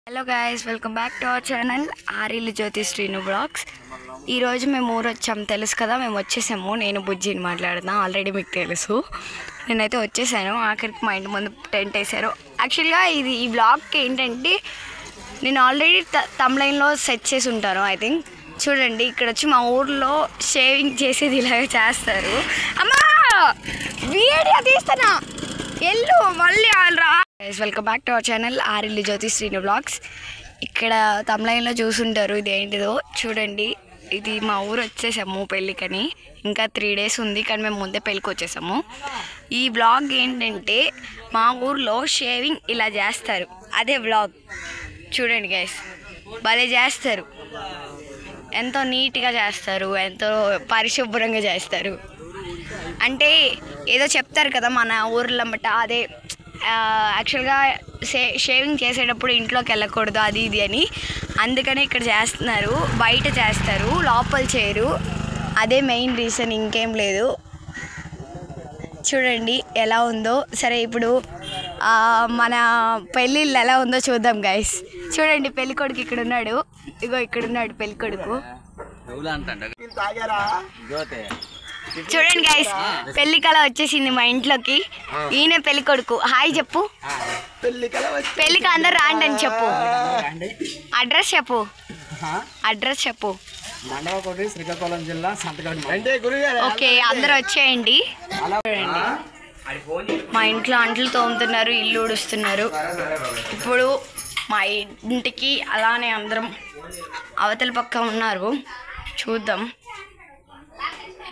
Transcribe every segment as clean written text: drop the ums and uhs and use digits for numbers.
Hello guys, welcome back to our channel Aril Jyothi Srinu blogs. ఈరోజు మేము ఊరు వచ్చాము, తెలుసు కదా. మేము వచ్చేసాము. నేను బుజ్జిని మాట్లాడుతున్నా, ఆల్రెడీ మీకు తెలుసు. నేనైతే వచ్చేసాను. ఆఖరికి మా ఇంటి ముందు టెంట్ వేసారు. యాక్చువల్గా ఈ బ్లాగ్కి ఏంటంటే నేను ఆల్రెడీ తమ్లైన్లో సెట్ చేసి ఉంటాను. ఐ థింక్ చూడండి, ఇక్కడ వచ్చి మా ఊర్లో షేవింగ్ చేసేది ఇలాగ చేస్తారు. అమ్మా వీడియో తీస్తానా, ఎల్లు మళ్ళీ రా. Welcome back to our channel Aril Jyothi Srinu blogs. ఇక్కడ తమ్లైన్లో చూసుంటారు, ఇది ఏంటిదో చూడండి. ఇది మా ఊరు వచ్చేసాము పెళ్ళికని. ఇంకా 3 days ఉంది, కానీ మేము ముందే పెళ్ళికి వచ్చేసాము. ఈ బ్లాగ్ ఏంటంటే మా ఊర్లో షేవింగ్ ఇలా చేస్తారు, అదే బ్లాగ్. చూడండి గైస్, భలే చేస్తారు. ఎంతో నీట్గా చేస్తారు, ఎంతో పరిశుభ్రంగా చేస్తారు. అంటే ఏదో చెప్తారు కదా మన ఊర్లో అన్నమాట. అదే యాక్చువల్గా షేవింగ్ చేసేటప్పుడు ఇంట్లోకి వెళ్ళకూడదు అది ఇది అని, అందుకనే ఇక్కడ చేస్తున్నారు. బయట చేస్తారు, లోపల చేయరు. అదే మెయిన్ రీజన్, ఇంకేం లేదు. చూడండి ఎలా ఉందో. సరే, ఇప్పుడు మన పెళ్ళిళ్ళు ఎలా ఉందో చూద్దాం గైస్. చూడండి, పెళ్ళికొడుకు ఇక్కడ ఉన్నాడు. ఇగో ఇక్కడ ఉన్నాడు పెళ్ళికొడుకు. చూడండి గైస్, పెళ్లి కళ వచ్చేసింది మా ఇంట్లోకి. ఈయన పెళ్లి కొడుకు. హాయ్ చెప్పు. పెళ్లికి అందరు రాండి అని చెప్పు. అడ్రస్ చెప్పు, అడ్రస్ చెప్పు. శ్రీకాకుళం జిల్లా ఓకే, అందరు వచ్చేయండి. మా ఇంట్లో అంట్లు తోముతున్నారు, ఇల్లు ఊడుస్తున్నారు. ఇప్పుడు మా ఇంటికి అలానే అందరం అవతల పక్క ఉన్నారు. చూద్దాం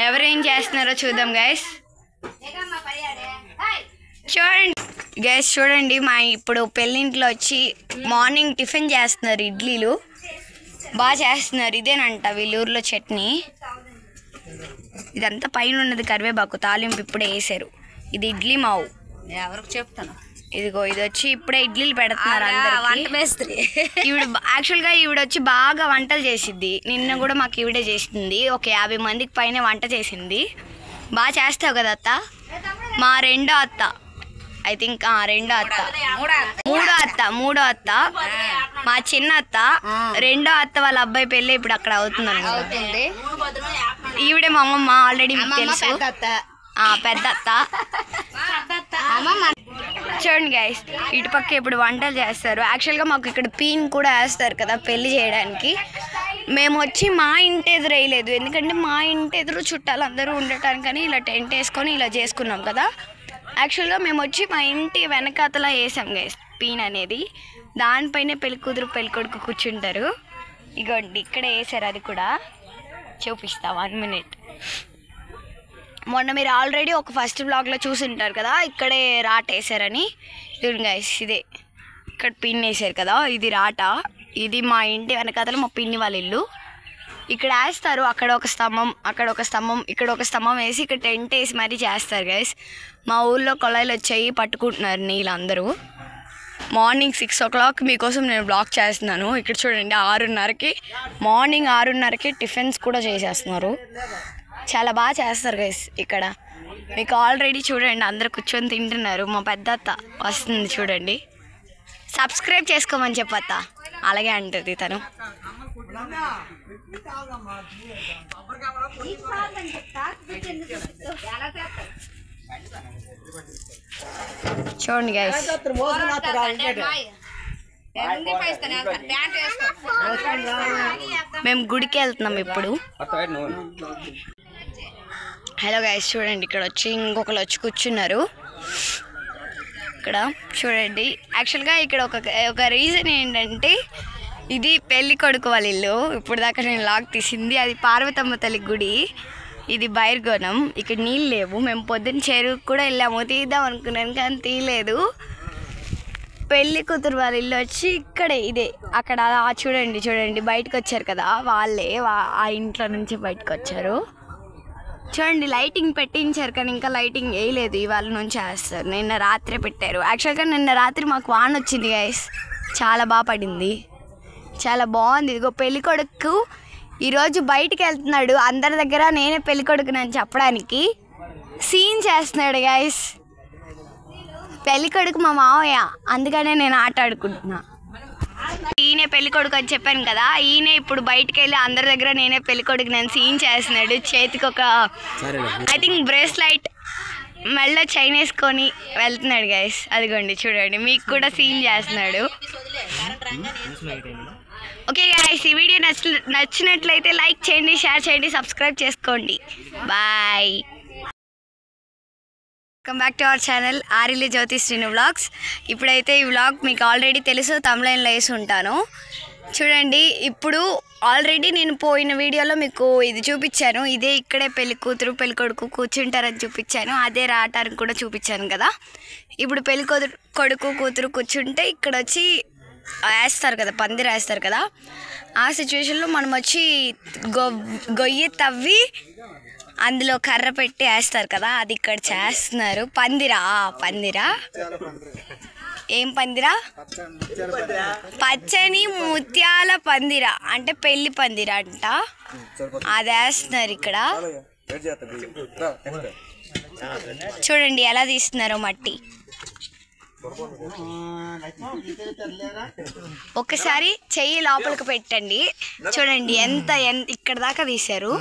ఎవరేం చేస్తున్నారో చూద్దాం గైస్. చూడండి గైస్, చూడండి మా ఇప్పుడు పెళ్ళింట్లో వచ్చి మార్నింగ్ టిఫిన్ చేస్తున్నారు. ఇడ్లీలు బాగా చేస్తున్నారు. ఇదేనంట వీళ్ళ ఊర్లో చట్నీ. ఇదంతా పైన ఉన్నది కరివేపాకు తాలింపు ఇప్పుడే వేసారు. ఇది ఇడ్లీ మావు. ఎవరికి చెప్తాను, ఇదిగో ఇది వచ్చి ఇప్పుడే ఇడ్లీలు పెడుతున్నారు అందరికీ. ఈవిడ యాక్చువల్గా ఈవిడ వచ్చి బాగా వంటలు చేసిద్ది. నిన్న కూడా మాకు ఈవిడే చేసింది. ఒక 50 మందికి పైన వంట చేసింది. బాగా చేస్తావు కదా అత్త. మా రెండో అత్త, ఐ థింక్ మూడో అత్త మా చిన్న అత్త. రెండో అత్త వాళ్ళ అబ్బాయి పెళ్ళి ఇప్పుడు అక్కడ అవుతుంది. ఈవిడే మా అమ్మమ్మ, ఆల్రెడీ మీకు తెలుసు. పెద్ద అత్త. చూడండి గైస్, ఇటుపక్క ఇప్పుడు వంటలు చేస్తారు. యాక్చువల్గా మాకు ఇక్కడ పీన్ కూడా వేస్తారు కదా పెళ్లి చేయడానికి. మేము వచ్చి మా ఇంటి ఎదురు వేయలేదు, ఎందుకంటే మా ఇంటి ఎదురు చుట్టాలు అందరూ ఉండటానికని ఇలా టెంట్ వేసుకొని ఇలా చేసుకున్నాం కదా. యాక్చువల్గా మేము వచ్చి మా ఇంటి వెనకాతలా వేసాం గైస్ పీన్ అనేది. దానిపైనే పెళ్లి కూతురు పెళ్లి కొడుకు కూర్చుంటారు. ఇగోండి ఇక్కడ వేసారు, అది కూడా చూపిస్తా 1 minute. మొన్న మీరు ఆల్రెడీ ఒక ఫస్ట్ బ్లాగ్లో చూసి ఉంటారు కదా, ఇక్కడే రాట వేసారని. చూడండి గైస్, ఇదే ఇక్కడ పిన్ వేసారు కదా, ఇది రాట. ఇది మా ఇంటి వెనకాతల మా పిన్ని వాళ్ళ ఇల్లు. ఇక్కడ వేస్తారు, అక్కడ ఒక స్తంభం, అక్కడ ఒక స్తంభం, ఇక్కడ ఒక స్తంభం వేసి ఇక్కడ టెంట్ వేసి మరీ చేస్తారు గైస్. మా ఊళ్ళో కొళాయిలు వచ్చాయి, పట్టుకుంటున్నారు నీళ్ళు అందరూ. మార్నింగ్ 6 o'clock మీకోసం నేను బ్లాగ్ చేస్తున్నాను. ఇక్కడ చూడండి, 6:30కి మార్నింగ్ 6:30కి టిఫిన్స్ కూడా చేసేస్తున్నారు. చాలా బాగా చేస్తారు గైస్ ఇక్కడ. మీకు ఆల్రెడీ చూడండి అందరు కూర్చొని తింటున్నారు. మా పెద్ద అత్త వస్తుంది చూడండి. సబ్స్క్రైబ్ చేసుకోమని చెప్పత్త, అలాగే అంటుంది తను. చూడండి గైస్, మేము గుడికి వెళ్తున్నాం ఇప్పుడు. హలో గైస్, చూడండి ఇక్కడ వచ్చి ఇంకొకరు వచ్చి కూర్చున్నారు. ఇక్కడ చూడండి, యాక్చువల్గా ఇక్కడ ఒక రీజన్ ఏంటంటే ఇది పెళ్ళి కొడుకు వాళ్ళ ఇల్లు. ఇప్పుడు దాకా నేను లాగ్ తీసింది అది పార్వతమ్మ తల్లి గుడి. ఇది బైర్గోనం. ఇక్కడ నీళ్ళు లేవు. మేము పొద్దున్న చెరువుకు కూడా వెళ్ళాము, తీద్దాం అనుకున్నాను కానీ తీయలేదు. పెళ్ళి కూతురు వాళ్ళ ఇల్లు వచ్చి ఇక్కడే, ఇదే అక్కడ చూడండి బయటకు వచ్చారు కదా, వాళ్ళే ఆ ఇంట్లో నుంచి బయటకు వచ్చారు. చూడండి లైటింగ్ పెట్టించారు, కానీ ఇంకా లైటింగ్ వేయలేదు. ఇవాళ నుంచి వేస్తారు. నిన్న రాత్రే పెట్టారు. యాక్చువల్గా నిన్న రాత్రి మాకు వాన వచ్చింది గైస్, చాలా బాగా పడింది, చాలా బాగుంది. ఇదిగో పెళ్ళి కొడుకు ఈరోజు బయటికి వెళ్తున్నాడు. అందరి దగ్గర నేనే పెళ్ళి కొడుకుని అని చెప్పడానికి సీన్ చేస్తున్నాడు గైస్. పెళ్ళి కొడుకు మా మావయ్య, అందుకనే నేను ఆట ఆడుకుంటున్నా. పెళ్లి కొడుకు అని చెప్పాను కదా, ఈయన ఇప్పుడు బయటకు వెళ్ళి అందరి దగ్గర నేనే పెళ్లి కొడుకు నన్ను సీన్ చేస్తున్నాడు. చేతికి ఒక ఐ థింక్ బ్రేస్లైట్, మెల్ల చైన్ వేసుకొని వెళ్తున్నాడు గైస్. అదిగోండి చూడండి, మీకు కూడా సీన్ చేస్తున్నాడు. ఓకే గైస్, ఈ వీడియో నచ్చినట్లయితే లైక్ చేయండి, షేర్ చేయండి, సబ్స్క్రైబ్ చేసుకోండి. Bye. Welcome back to our channel Arili Jyothi Srinu vlogs. ఇప్పుడైతే ఈ వ్లాగ్ మీకు ఆల్రెడీ తెలుసు, తమిళంలో వేసి ఉంటాను చూడండి. ఇప్పుడు ఆల్రెడీ నేను పోయిన వీడియోలో మీకు ఇది చూపించాను. ఇదే ఇక్కడే పెళ్లి కూతురు పెళ్లి కొడుకు కూర్చుంటారని చూపించాను. అదే రావటానికి కూడా చూపించాను కదా. ఇప్పుడు పెళ్లి కొడుకు కూతురు కూర్చుంటే ఇక్కడ వచ్చి వేస్తారు కదా, పందిరి వేస్తారు కదా. ఆ సిచ్యువేషన్లో మనం వచ్చి గొయ్యి తవ్వి అందులో కర్ర పెట్టి వేస్తారు కదా, అది ఇక్కడ చేస్తున్నారు. పందిరా ఏం పందిరా? పచ్చని ముత్యాల పందిరా, అంటే పెళ్లి పందిరా అంట. అది వేస్తున్నారు ఇక్కడ. చూడండి ఎలా తీస్తున్నారో మట్టి. ఒకసారి చెయ్యి లోపలికి పెట్టండి, చూడండి ఎంత ఇక్కడ దాకా తీశారు.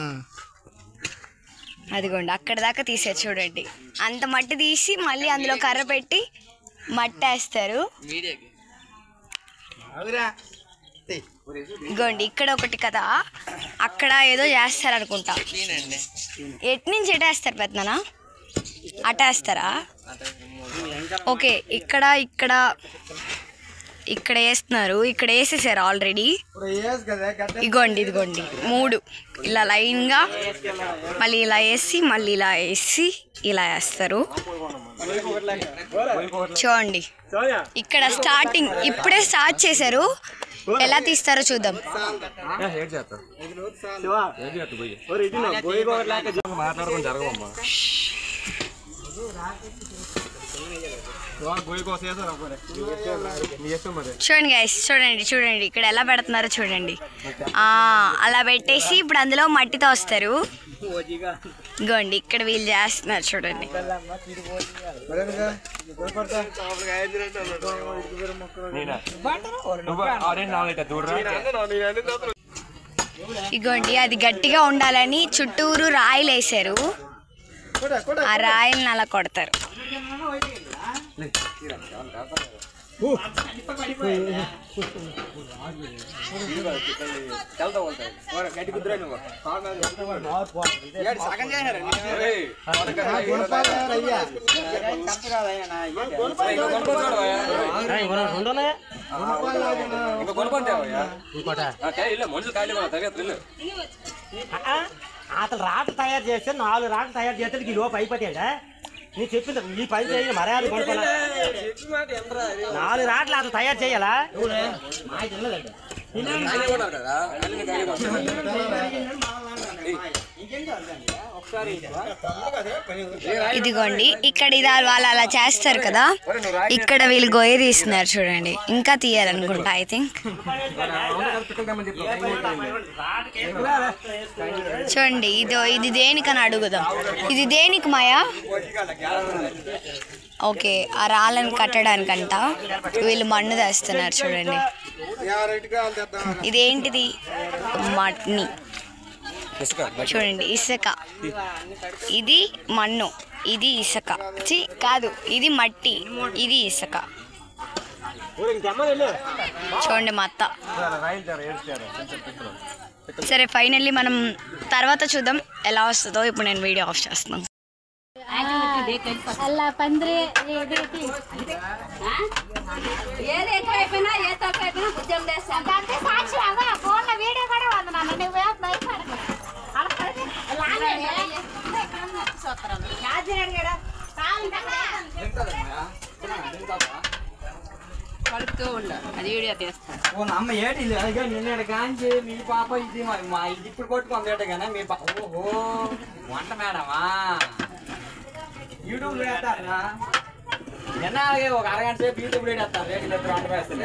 అదిగోండి అక్కడ దాకా తీసారు చూడండి. అంత మట్టి తీసి మళ్ళీ అందులో కర్ర పెట్టి మట్టి వేస్తారు. ఇగోండి ఇక్కడ ఒకటి కదా, అక్కడ ఏదో చేస్తారు అనుకుంటా. ఎటు నుంచి ఎటేస్తారు పెద్దనా? అటేస్తారా? ఓకే, ఇక్కడ వేస్తున్నారు. ఇక్కడ వేసేసారు ఆల్రెడీ. ఇదిగోండి 3 ఇలా లైన్గా, మళ్ళీ ఇలా వేసి మళ్ళీ ఇలా వేసి ఇలా వేస్తారు. చూడండి ఇక్కడ స్టార్టింగ్ ఇప్పుడే స్టార్ట్ చేశారు. ఎలా తీస్తారో చూద్దాం. చూడండి గైస్, చూడండి ఇక్కడ ఎలా పెడుతున్నారో చూడండి. అలా పెట్టేసి ఇప్పుడు అందులో మట్టితో వస్తారు. ఇగోండి ఇక్కడ వీళ్ళు చేస్తున్నారు చూడండి. ఇగోండి అది గట్టిగా ఉండాలని చుట్టూరు రాయిలు వేసారు. ఆ రాయిల్ని అలా కొడతారు. అతను రాట్లు తయారు చేస్తే 4 రాట్లు తయారు చేస్తే ఈ లోపు అయిపోతాడా? నేను చెప్పింది ఈ పని చేయాలి, మర్యాద కొనుక్కోవాలి. 4 రాట్లు అతను తయారు చేయాలా? ఇదిగోండి ఇక్కడ ఇది వాళ్ళు అలా చేస్తారు కదా, ఇక్కడ వీళ్ళు గొయ్య తీస్తున్నారు చూడండి. ఇంకా తీయాలనుకుంటా ఐ థింక్. చూడండి ఇది దేనికని అడుగుదాం. ఇది దేనికి మాయా? ఓకే, ఆ రాళ్ళని కట్టడానికంట వీళ్ళు మన్ను తెస్తున్నారు చూడండి. ఇదేంటిది? మట్ని చూడండి, ఇసుక. ఇది మన్ను, ఇది ఇసుక. కాదు, ఇది మట్టి, ఇది ఇసుక. చూడండి మా అత్త. సరే ఫైనల్లీ మనం తర్వాత చూద్దాం ఎలా వస్తుందో. ఇప్పుడు నేను వీడియో ఆఫ్ చేస్తున్నాను. అలా పందిరి ఏది ఎక్కువైపోయినా ఏ తక్కువ అయిపోయినా భుజం చేస్తాను అంటే సాక్షి అదా ఫోన్లో వీడియో కూడా ఉంది నాన్న. నువ్వు కడుపుతూ ఉండ అది వీడియో తీస్తాను. ఓ అమ్మ ఏటి నిన్న కాంచి మీ పాప ఇది మా ఇది ఇప్పుడు కొట్టుకుంది ఏటగానే మీ పాప. ఓహో వంట మేడమా యూట్యూబ్ వేస్తారా? నిన్న అలాగే ఒక అరగంట సేపు యూట్యూబ్ వేస్తారు. రేటు వంట వేస్తారు.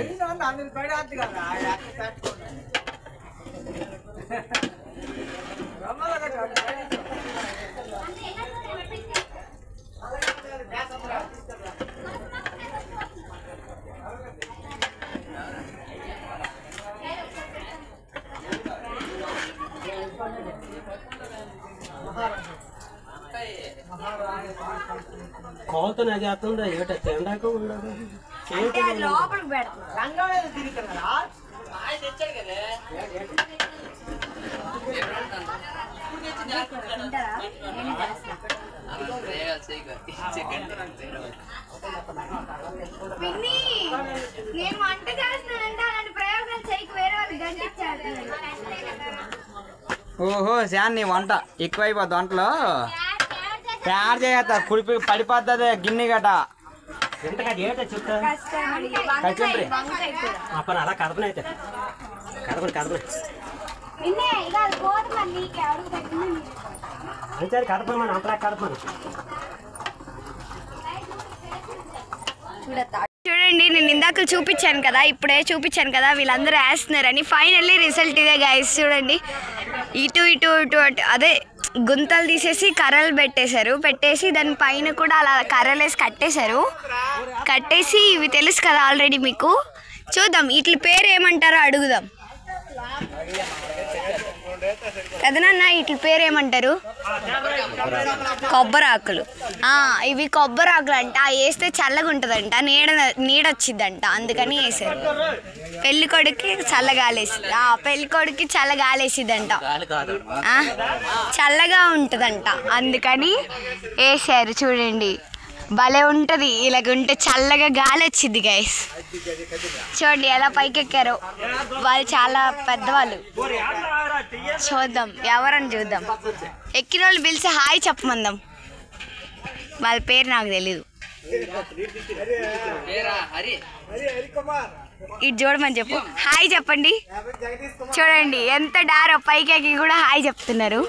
కోత నాకు చేస్తుందా ఏట తిండాక ఉండదు లోపలికి పెడతాం. పిన్ని, నేను వంట చేస్తున్నానంటే అలాంటి ప్రయోగాలు చేయకు, వేరే వాళ్ళు గంటిచ్చారు. ఓహో శాన్ నీ వంట ఎక్కువైపోద్ది వంటలో తయారు చేస్తా కుడిపి పడిపోతుంది గిన్నె గట ఎంతగా ఏట చెప్తా అప్పుడు అలా కడపన అయితే కడపని పిన్ని, ఇక అది పోదు మరి నీకే అడుగు పెట్టింది. అంతే కడపమని అంతలా కడపమని చూడండి, నేను ఇందాక చూపించాను కదా, ఇప్పుడే చూపించాను కదా, వీళ్ళందరూ వేస్తున్నారని. ఫైనల్లీ రిజల్ట్ ఇదే గైస్. చూడండి, ఇటు ఇటు ఇటు అటు అదే గుంతలు తీసేసి కర్రలు పెట్టేసి దాని పైన కూడా అలా కర్రలు వేసి కట్టేసి ఇవి తెలుసు కదా ఆల్రెడీ మీకు. చూద్దాం వీటి పేరు ఏమంటారో అడుగుదాం. కదనన్నా వీటి పేరు ఏమంటారు? కొబ్బరాకులు. ఇవి కొబ్బరాకులు అంట. వేస్తే చల్లగా ఉంటుందంట, నీడొచ్చిద్దంట, అందుకని వేసారు. పెళ్ళికొడుకి చల్లగాలేసిద్దంట, చల్లగా ఉంటుందంట, అందుకని వేసారు. చూడండి, భలే ఉంటుంది. ఇలాగుంటే చల్లగా గాలి వచ్చింది గైస్. చూడండి ఎలా పైకెక్కారో, వాళ్ళు చాలా పెద్దవాళ్ళు. చూద్దాం ఎవరని చూద్దాం. ఎక్కిన వాళ్ళు పిలిచి హాయ్ చెప్పమందాం. వాళ్ళ పేరు నాకు తెలీదు. ఇటు చూడమని చెప్పు, హాయ్ చెప్పండి. చూడండి ఎంత డారో, పైకెక్కి కూడా హాయ్ చెప్తున్నారు.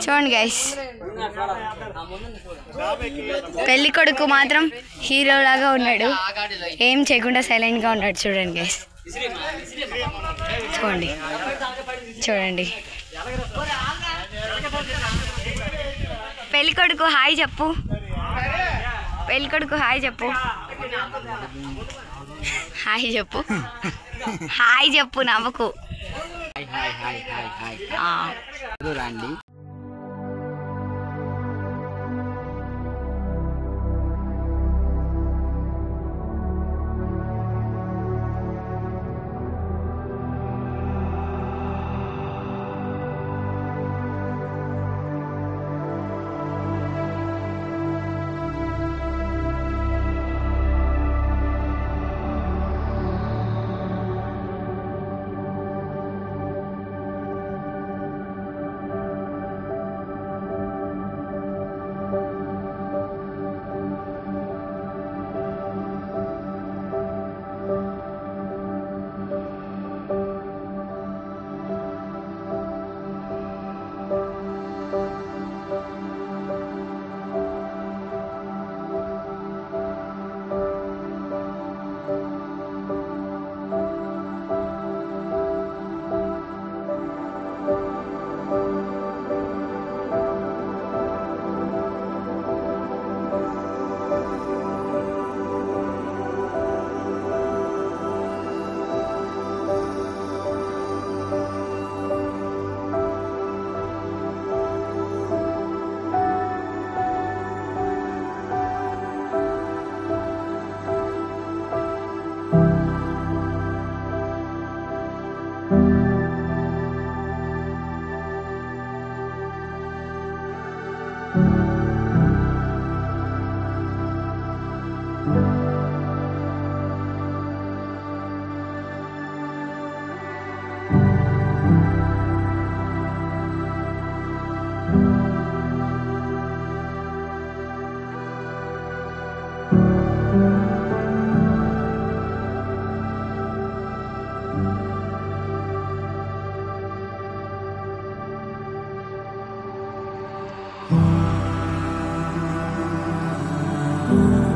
చూడండి గైస్, పెళ్లి కొడుకు మాత్రం హీరో లాగా ఉన్నాడు, ఏం చేయకుండా సైలెంట్ గా ఉన్నాడు. చూడండి గైస్, చూడండి పెళ్లి కొడుకు హాయ్ చెప్పు. హాయ్ చెప్పు, నవ్వకు. రండి. Thank you.